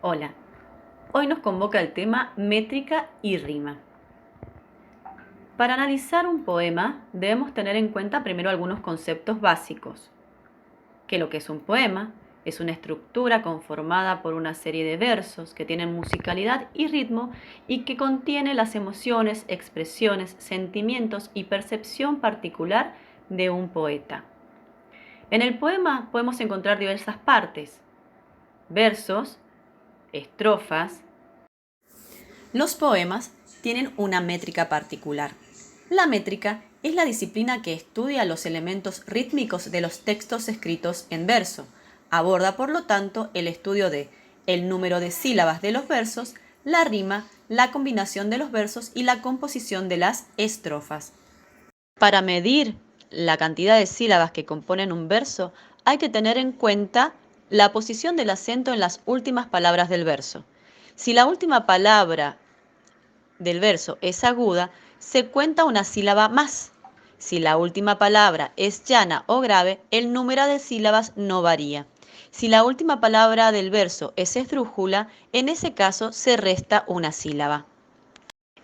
Hola, hoy nos convoca el tema métrica y rima. Para analizar un poema debemos tener en cuenta primero algunos conceptos básicos. Que lo que es un poema es una estructura conformada por una serie de versos que tienen musicalidad y ritmo y que contiene las emociones, expresiones, sentimientos y percepción particular de un poeta. En el poema podemos encontrar diversas partes: versos, estrofas. Los poemas tienen una métrica particular. La métrica es la disciplina que estudia los elementos rítmicos de los textos escritos en verso. Aborda, por lo tanto, el estudio de el número de sílabas de los versos, la rima, la combinación de los versos y la composición de las estrofas. Para medir la cantidad de sílabas que componen un verso, hay que tener en cuenta la posición del acento en las últimas palabras del verso. Si la última palabra del verso es aguda, se cuenta una sílaba más. Si la última palabra es llana o grave, el número de sílabas no varía. Si la última palabra del verso es esdrújula, en ese caso se resta una sílaba.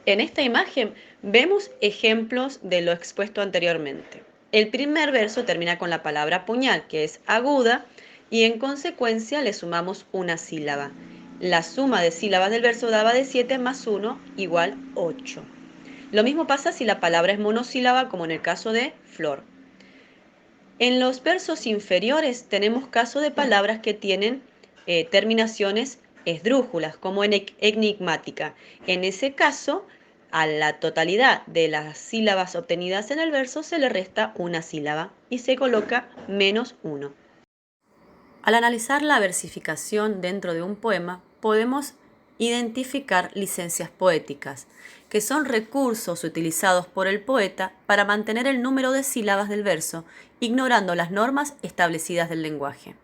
En esta imagen vemos ejemplos de lo expuesto anteriormente. El primer verso termina con la palabra puñal, que es aguda, y en consecuencia le sumamos una sílaba. La suma de sílabas del verso daba de 7 más 1 igual 8. Lo mismo pasa si la palabra es monosílaba, como en el caso de flor. En los versos inferiores tenemos caso de palabras que tienen terminaciones esdrújulas, como en enigmática. En ese caso, a la totalidad de las sílabas obtenidas en el verso se le resta una sílaba y se coloca menos 1. Al analizar la versificación dentro de un poema, podemos identificar licencias poéticas, que son recursos utilizados por el poeta para mantener el número de sílabas del verso, ignorando las normas establecidas del lenguaje.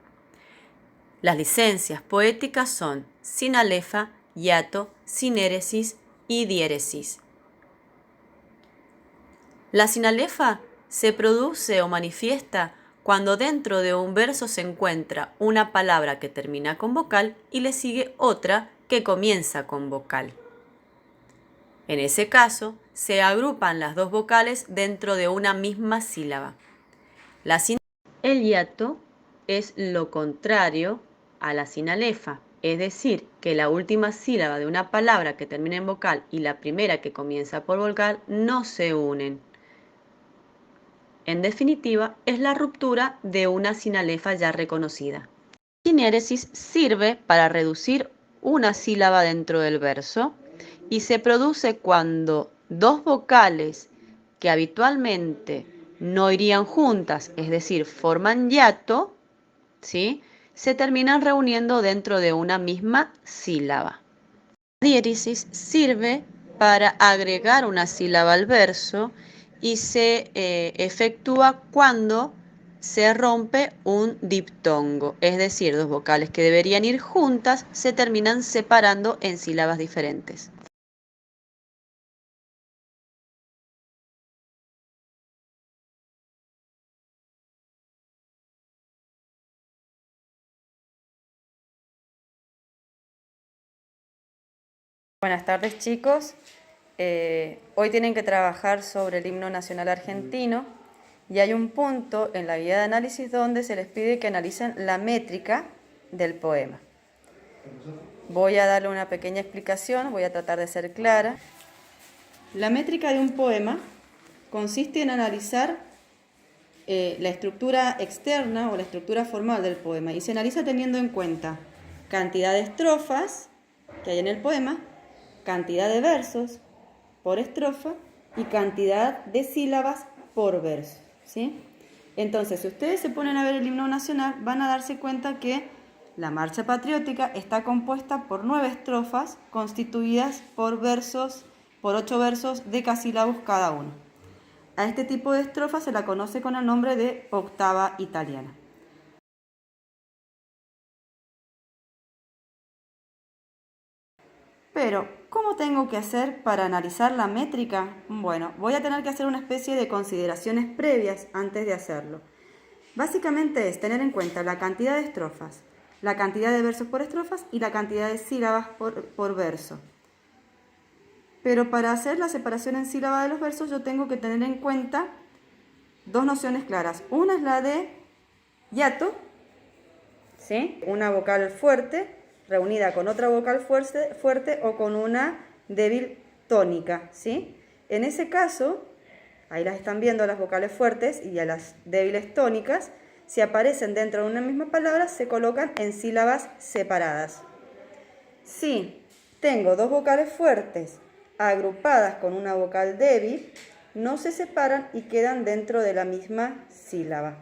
Las licencias poéticas son sinalefa, hiato, sinéresis y diéresis. La sinalefa se produce o manifiesta cuando dentro de un verso se encuentra una palabra que termina con vocal y le sigue otra que comienza con vocal. En ese caso, se agrupan las dos vocales dentro de una misma sílaba. El hiato es lo contrario a la sinalefa, es decir, que la última sílaba de una palabra que termina en vocal y la primera que comienza por vocal no se unen. En definitiva, es la ruptura de una sinalefa ya reconocida. La sinéresis sirve para reducir una sílaba dentro del verso y se produce cuando dos vocales que habitualmente no irían juntas, es decir, forman hiato, ¿sí?, se terminan reuniendo dentro de una misma sílaba. La diéresis sirve para agregar una sílaba al verso y se efectúa cuando se rompe un diptongo, es decir, dos vocales que deberían ir juntas se terminan separando en sílabas diferentes. Buenas tardes, chicos. Hoy tienen que trabajar sobre el himno nacional argentino y hay un punto en la guía de análisis donde se les pide que analicen la métrica del poema. Voy a darle una pequeña explicación, voy a tratar de ser clara. La métrica de un poema consiste en analizar la estructura externa o la estructura formal del poema y se analiza teniendo en cuenta cantidad de estrofas que hay en el poema, cantidad de versos por estrofa y cantidad de sílabas por verso, ¿sí? Entonces, si ustedes se ponen a ver el himno nacional, van a darse cuenta que la marcha patriótica está compuesta por 9 estrofas constituidas por 8 versos decasílabos cada uno. A este tipo de estrofa se la conoce con el nombre de octava italiana. Pero, ¿cómo tengo que hacer para analizar la métrica? Bueno, voy a tener que hacer una especie de consideraciones previas antes de hacerlo. Básicamente es tener en cuenta la cantidad de estrofas, la cantidad de versos por estrofas y la cantidad de sílabas por verso. Pero para hacer la separación en sílaba de los versos yo tengo que tener en cuenta dos nociones claras. Una es la de hiato, ¿sí? Una vocal fuerte reunida con otra vocal fuerte o con una débil tónica, ¿sí? En ese caso, ahí las están viendo las vocales fuertes y a las débiles tónicas, si aparecen dentro de una misma palabra, se colocan en sílabas separadas. Si tengo dos vocales fuertes agrupadas con una vocal débil, no se separan y quedan dentro de la misma sílaba.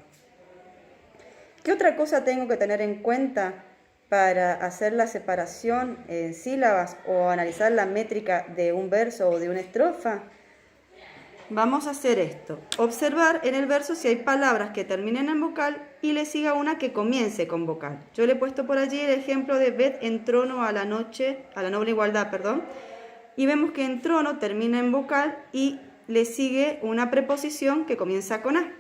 ¿Qué otra cosa tengo que tener en cuenta para hacer la separación en sílabas o analizar la métrica de un verso o de una estrofa? Vamos a hacer esto. Observar en el verso si hay palabras que terminen en vocal y le siga una que comience con vocal. Yo le he puesto por allí el ejemplo de ved en trono a la noble igualdad, y vemos que en trono termina en vocal y le sigue una preposición que comienza con A.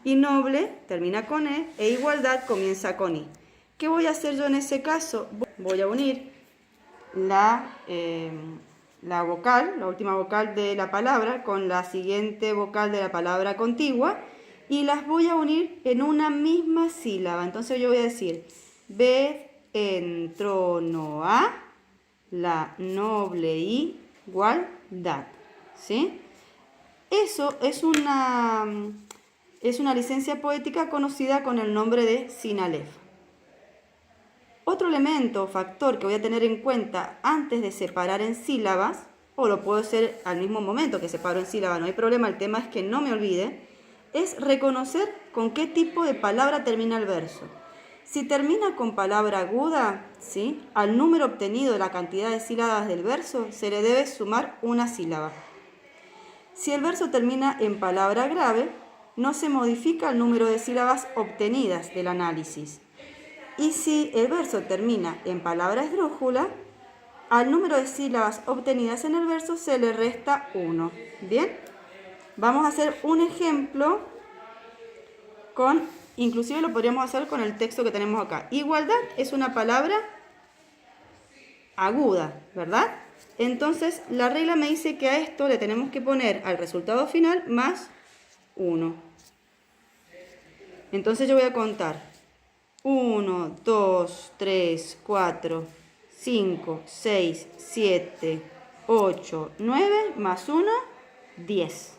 Y noble termina con E e igualdad comienza con I. ¿Qué voy a hacer yo en ese caso? Voy a unir la vocal, la última vocal de la palabra, con la siguiente vocal de la palabra contigua y las voy a unir en una misma sílaba. Entonces yo voy a decir, ved en trono a la noble igualdad, ¿sí? Eso es una licencia poética conocida con el nombre de sinalef. Otro elemento o factor que voy a tener en cuenta antes de separar en sílabas, o lo puedo hacer al mismo momento que separo en sílabas, no hay problema, el tema es que no me olvide, es reconocer con qué tipo de palabra termina el verso. Si termina con palabra aguda, ¿sí?, al número obtenido de la cantidad de sílabas del verso se le debe sumar una sílaba. Si el verso termina en palabra grave, no se modifica el número de sílabas obtenidas del análisis. Y si el verso termina en palabra esdrújula, al número de sílabas obtenidas en el verso se le resta 1. ¿Bien? Vamos a hacer un ejemplo inclusive lo podríamos hacer con el texto que tenemos acá. Igualdad es una palabra aguda, ¿verdad? Entonces, la regla me dice que a esto le tenemos que poner al resultado final más 1. Entonces yo voy a contar 1, 2, 3, 4, 5, 6, 7, 8, 9, más 1, 10.